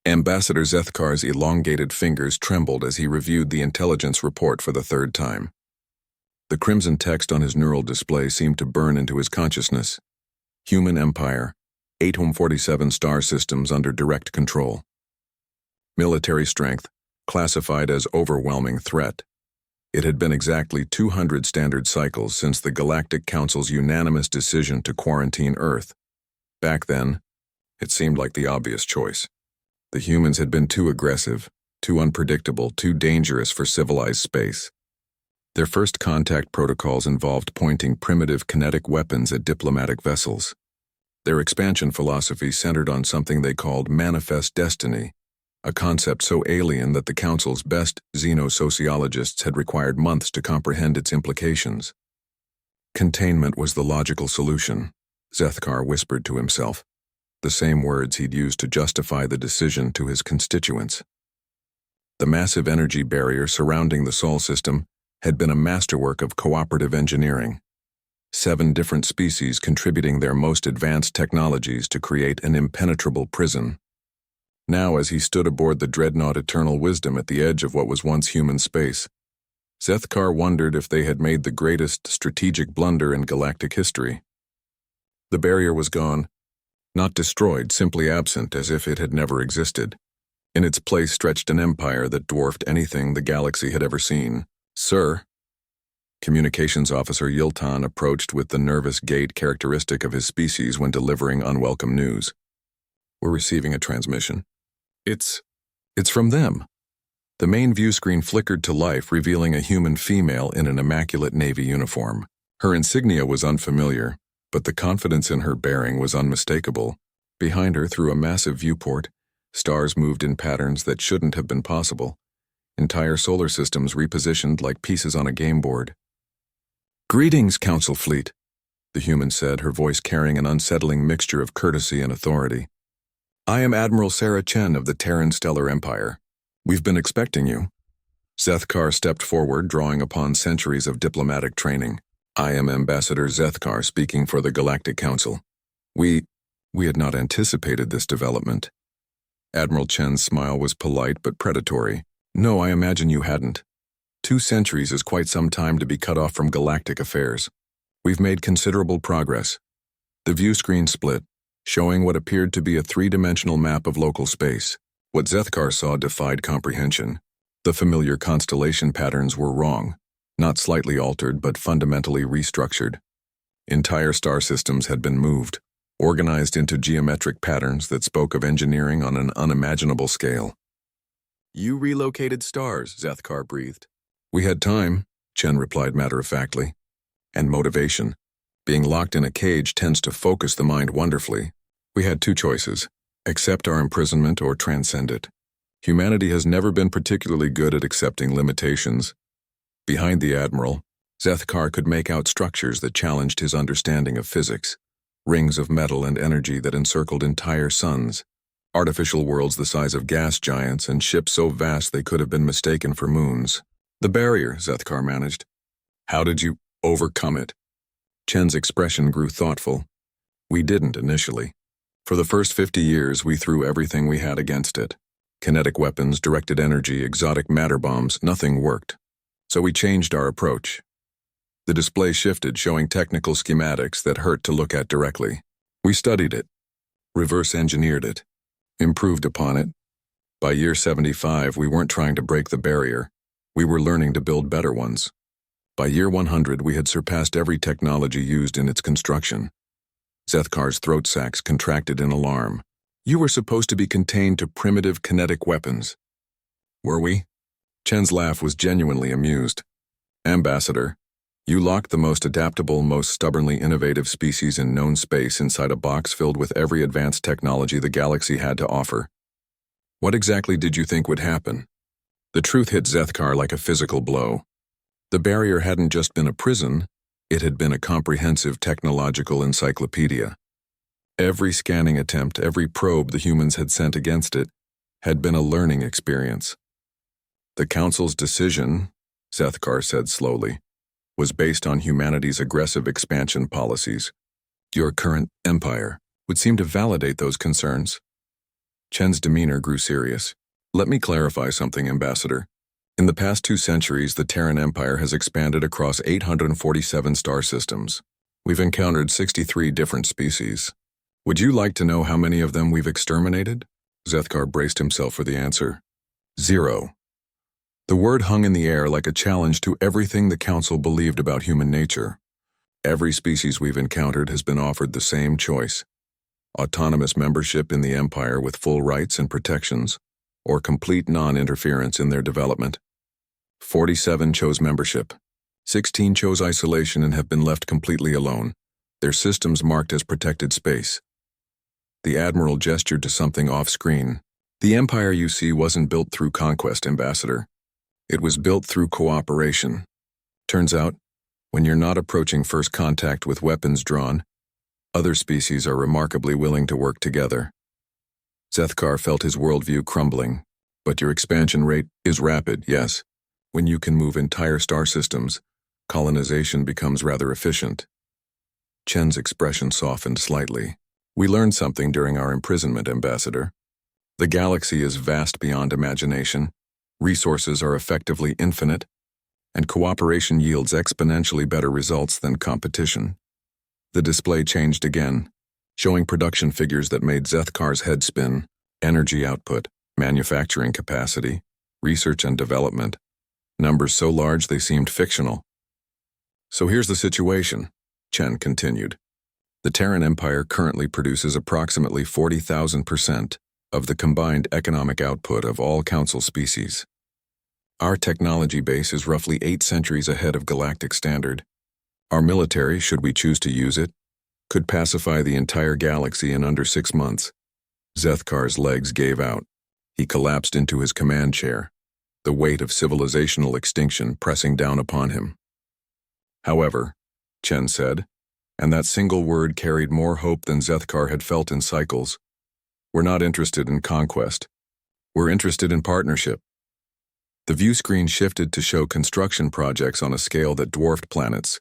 Ambassador Zethkar's elongated fingers trembled as he reviewed the intelligence report for the third time. The crimson text on his neural display seemed to burn into his consciousness. Human Empire, 847 star systems under direct control. Military strength, classified as overwhelming threat. It had been exactly 200 standard cycles since the Galactic Council's unanimous decision to quarantine Earth. Back then, it seemed like the obvious choice. The humans had been too aggressive, too unpredictable, too dangerous for civilized space. Their first contact protocols involved pointing primitive kinetic weapons at diplomatic vessels. Their expansion philosophy centered on something they called manifest destiny, a concept so alien that the Council's best xenosociologists had required months to comprehend its implications. Containment was the logical solution, Zethkar whispered to himself, the same words he'd used to justify the decision to his constituents. The massive energy barrier surrounding the Sol system had been a masterwork of cooperative engineering. 7 different species contributing their most advanced technologies to create an impenetrable prison. Now, as he stood aboard the dreadnought Eternal Wisdom at the edge of what was once human space, Zethkar wondered if they had made the greatest strategic blunder in galactic history. The barrier was gone, not destroyed, simply absent, as if it had never existed. In its place stretched an empire that dwarfed anything the galaxy had ever seen. "Sir," Communications Officer Yiltan approached with the nervous gait characteristic of his species when delivering unwelcome news. "We're receiving a transmission." It's from them." The main view screen flickered to life, revealing a human female in an immaculate Navy uniform. Her insignia was unfamiliar, but the confidence in her bearing was unmistakable. Behind her, through a massive viewport, stars moved in patterns that shouldn't have been possible. Entire solar systems repositioned like pieces on a game board. "Greetings, Council Fleet," the human said, her voice carrying an unsettling mixture of courtesy and authority. "I am Admiral Sarah Chen of the Terran Stellar Empire. We've been expecting you." Zethkar stepped forward, drawing upon centuries of diplomatic training. "I am Ambassador Zethkar, speaking for the Galactic Council. We had not anticipated this development." Admiral Chen's smile was polite but predatory. "No, I imagine you hadn't. 2 centuries is quite some time to be cut off from galactic affairs. We've made considerable progress." The view screen split, showing what appeared to be a 3-dimensional map of local space. What Zethkar saw defied comprehension. The familiar constellation patterns were wrong, not slightly altered but fundamentally restructured. Entire star systems had been moved, organized into geometric patterns that spoke of engineering on an unimaginable scale. "You relocated stars," Zethkar breathed. "We had time," Chen replied matter-of-factly. "And motivation. Being locked in a cage tends to focus the mind wonderfully. We had 2 choices: accept our imprisonment or transcend it. Humanity has never been particularly good at accepting limitations." Behind the Admiral, Zethkar could make out structures that challenged his understanding of physics. Rings of metal and energy that encircled entire suns. Artificial worlds the size of gas giants and ships so vast they could have been mistaken for moons. "The barrier," Zethkar managed. "How did you overcome it?" Chen's expression grew thoughtful. "We didn't initially. For the first 50 years, we threw everything we had against it. Kinetic weapons, directed energy, exotic matter bombs, nothing worked. So we changed our approach. The display shifted, showing technical schematics that hurt to look at directly. We studied it, reverse engineered it, improved upon it. By year 75, we weren't trying to break the barrier. We were learning to build better ones. By year 100, we had surpassed every technology used in its construction." Zethkar's throat sacs contracted in alarm. "You were supposed to be contained to primitive kinetic weapons." "Were we?" Chen's laugh was genuinely amused. "Ambassador, you locked the most adaptable, most stubbornly innovative species in known space inside a box filled with every advanced technology the galaxy had to offer. What exactly did you think would happen?" The truth hit Zethkar like a physical blow. The barrier hadn't just been a prison, it had been a comprehensive technological encyclopedia. Every scanning attempt, every probe the humans had sent against it, had been a learning experience. "The Council's decision," Zethkar said slowly, "was based on humanity's aggressive expansion policies. Your current empire would seem to validate those concerns." Chen's demeanor grew serious. Let me clarify something, Ambassador. In the past 2 centuries, the Terran Empire has expanded across 847 star systems. We've encountered 63 different species. Would you like to know how many of them we've exterminated? Zethkar braced himself for the answer. 0. The word hung in the air like a challenge to everything the Council believed about human nature. Every species we've encountered has been offered the same choice: autonomous membership in the Empire with full rights and protections, or complete non-interference in their development. 47 chose membership. 16 chose isolation and have been left completely alone, their systems marked as protected space. The Admiral gestured to something off-screen. The Empire you see wasn't built through conquest, Ambassador. It was built through cooperation. Turns out, when you're not approaching first contact with weapons drawn, other species are remarkably willing to work together. Zethkar felt his worldview crumbling. But your expansion rate is rapid, yes. When you can move entire star systems, colonization becomes rather efficient. Chen's expression softened slightly. We learned something during our imprisonment, Ambassador. The galaxy is vast beyond imagination, resources are effectively infinite, and cooperation yields exponentially better results than competition. The display changed again, showing production figures that made Zethkar's head spin: energy output, manufacturing capacity, research and development. Numbers so large they seemed fictional. So here's the situation, Chen continued. The Terran Empire currently produces approximately 40,000% of the combined economic output of all Council species. Our technology base is roughly 8 centuries ahead of galactic standard. Our military, should we choose to use it, could pacify the entire galaxy in under 6 months. Zethkar's legs gave out. He collapsed into his command chair, the weight of civilizational extinction pressing down upon him. However, Chen said, and that single word carried more hope than Zethkar had felt in cycles, we're not interested in conquest. We're interested in partnership. The view screen shifted to show construction projects on a scale that dwarfed planets,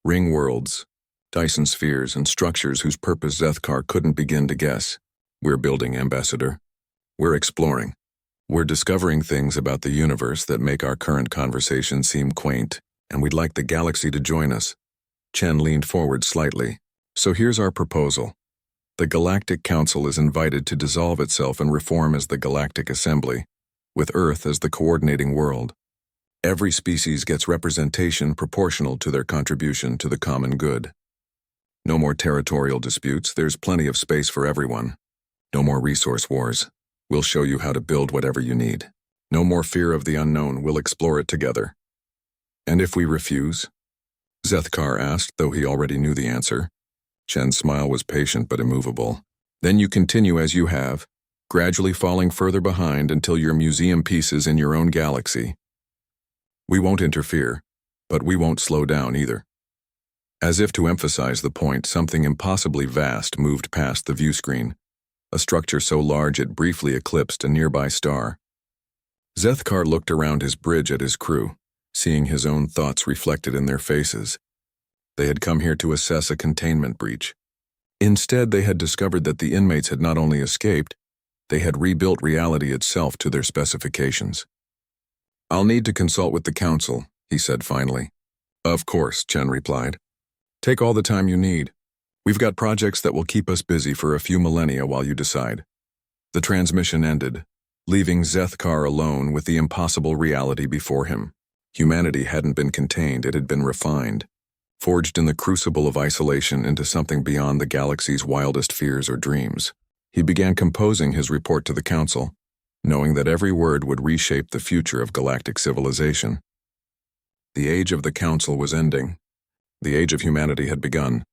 ring worlds, Dyson spheres, and structures whose purpose Zethkar couldn't begin to guess. We're building, Ambassador. We're exploring. We're discovering things about the universe that make our current conversation seem quaint, and we'd like the galaxy to join us. Chen leaned forward slightly. So here's our proposal. The Galactic Council is invited to dissolve itself and reform as the Galactic Assembly, with Earth as the coordinating world. Every species gets representation proportional to their contribution to the common good. No more territorial disputes, there's plenty of space for everyone. No more resource wars. We'll show you how to build whatever you need. No more fear of the unknown, we'll explore it together. And if we refuse? Zethkar asked, though he already knew the answer. Chen's smile was patient but immovable. Then you continue as you have, gradually falling further behind until you're museum pieces in your own galaxy. We won't interfere, but we won't slow down either. As if to emphasize the point, something impossibly vast moved past the view screen, a structure so large it briefly eclipsed a nearby star. Zethkar looked around his bridge at his crew, seeing his own thoughts reflected in their faces. They had come here to assess a containment breach. Instead, they had discovered that the inmates had not only escaped, they had rebuilt reality itself to their specifications. I'll need to consult with the Council, he said finally. Of course, Chen replied. Take all the time you need. We've got projects that will keep us busy for a few millennia while you decide. The transmission ended, leaving Zethkar alone with the impossible reality before him. Humanity hadn't been contained, it had been refined, forged in the crucible of isolation into something beyond the galaxy's wildest fears or dreams. He began composing his report to the Council, knowing that every word would reshape the future of galactic civilization. The age of the Council was ending. The age of humanity had begun.